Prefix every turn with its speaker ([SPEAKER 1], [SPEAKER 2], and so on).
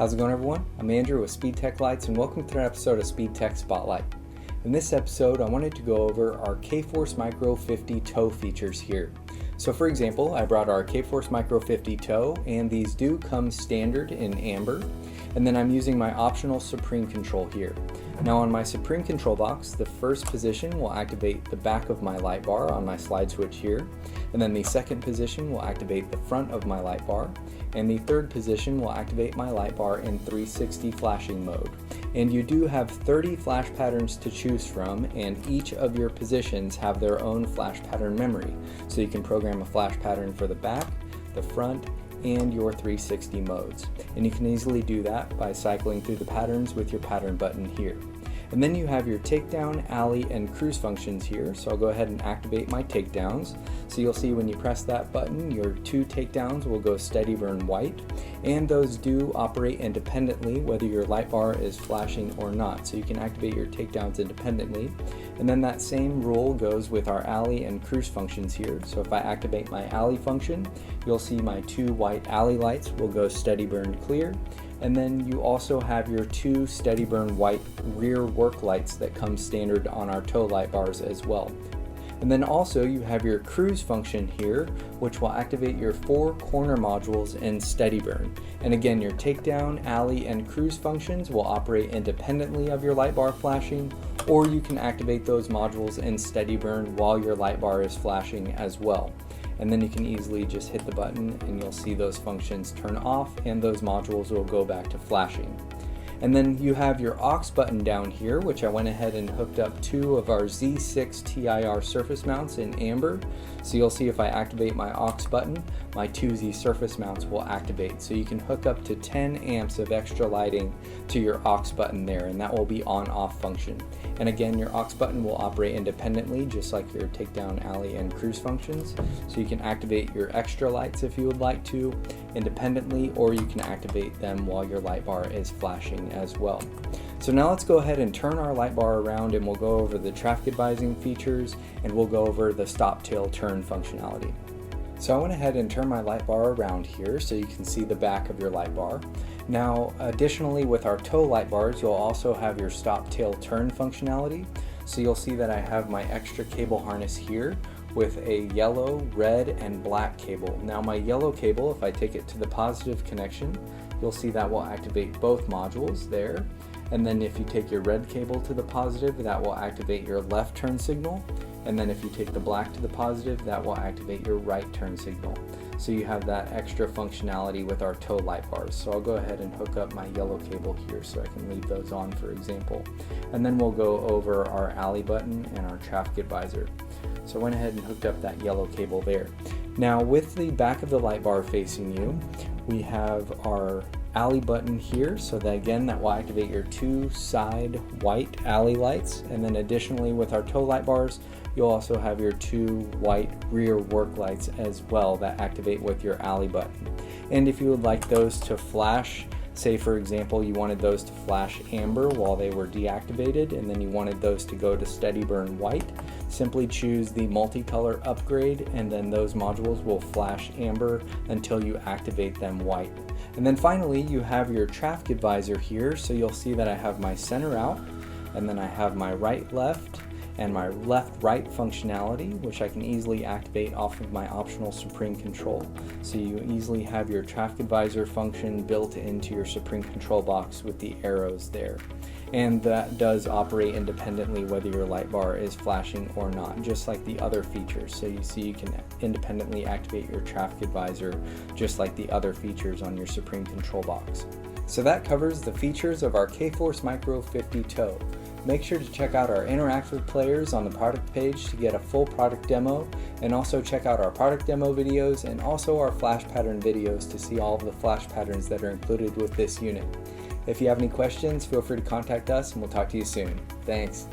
[SPEAKER 1] How's it going, everyone? I'm Andrew with SpeedTech Lights, and welcome to an episode of SpeedTech Spotlight. In this episode, I wanted to go over our K-Force Micro 50 tow features here. So for example, I brought our K-Force Micro 50 tow, and these do come standard in amber, and then I'm using my optional Supreme control here. Now on my Supreme control box, the first position will activate the back of my light bar on my slide switch here, and then the second position will activate the front of my light bar, and the third position will activate my light bar in 360 flashing mode. And you do have 30 flash patterns to choose from, and each of your positions have their own flash pattern memory. So you can program a flash pattern for the back, the front, and your 360 modes. And you can easily do that by cycling through the patterns with your pattern button here. And then you have your takedown, alley, and cruise functions here. So I'll go ahead and activate my takedowns. So you'll see when you press that button, your two takedowns will go steady burn white, and those do operate independently whether your light bar is flashing or not. So you can activate your takedowns independently. And then that same rule goes with our alley and cruise functions here. So if I activate my alley function, you'll see my two white alley lights will go steady burn clear. And then you also have your two steady burn white rear work lights that come standard on our tow light bars as well. And then also you have your cruise function here, which will activate your four corner modules in steady burn. And again, your takedown, alley, and cruise functions will operate independently of your light bar flashing, or you can activate those modules in steady burn while your light bar is flashing as well. And then you can easily just hit the button and you'll see those functions turn off and those modules will go back to flashing. And then you have your aux button down here, which I went ahead and hooked up two of our Z6 TIR surface mounts in amber. So you'll see if I activate my aux button, my two Z surface mounts will activate. So you can hook up to 10 amps of extra lighting to your aux button there, and that will be on-off function. And again, your aux button will operate independently, just like your takedown, alley, and cruise functions. So you can activate your extra lights if you would like to independently, or you can activate them while your light bar is flashing as well. So now let's go ahead and turn our light bar around, and we'll go over the traffic advising features, and we'll go over the stop tail turn functionality. So I went ahead and turned my light bar around here so you can see the back of your light bar. Now additionally, with our tow light bars, you'll also have your stop tail turn functionality. So you'll see that I have my extra cable harness here with a yellow, red, and black cable. Now my yellow cable, if I take it to the positive connection, you'll see that will activate both modules there. And then if you take your red cable to the positive, that will activate your left turn signal. And then if you take the black to the positive, that will activate your right turn signal. So you have that extra functionality with our tow light bars. So I'll go ahead and hook up my yellow cable here so I can leave those on, for example. And then we'll go over our alley button and our traffic advisor. So I went ahead and hooked up that yellow cable there. Now with the back of the light bar facing you, we have our alley button here, so that again, that will activate your two side white alley lights. And then additionally with our tow light bars, you'll also have your two white rear work lights as well that activate with your alley button. And if you would like those to flash, say for example you wanted those to flash amber while they were deactivated, and then you wanted those to go to steady burn white, simply choose the multicolor upgrade, and then those modules will flash amber until you activate them white. And then finally you have your traffic advisor here, so you'll see that I have my center out, and then I have my right left and my left right functionality, which I can easily activate off of my optional Supreme control. So you easily have your traffic advisor function built into your Supreme control box with the arrows there. And that does operate independently whether your light bar is flashing or not, just like the other features. So you see you can independently activate your traffic advisor just like the other features on your Supreme control box. So that covers the features of our K-Force Micro 50 tow. Make sure to check out our interactive players on the product page to get a full product demo, and also check out our product demo videos and also our flash pattern videos to see all of the flash patterns that are included with this unit. If you have any questions, feel free to contact us and we'll talk to you soon. Thanks.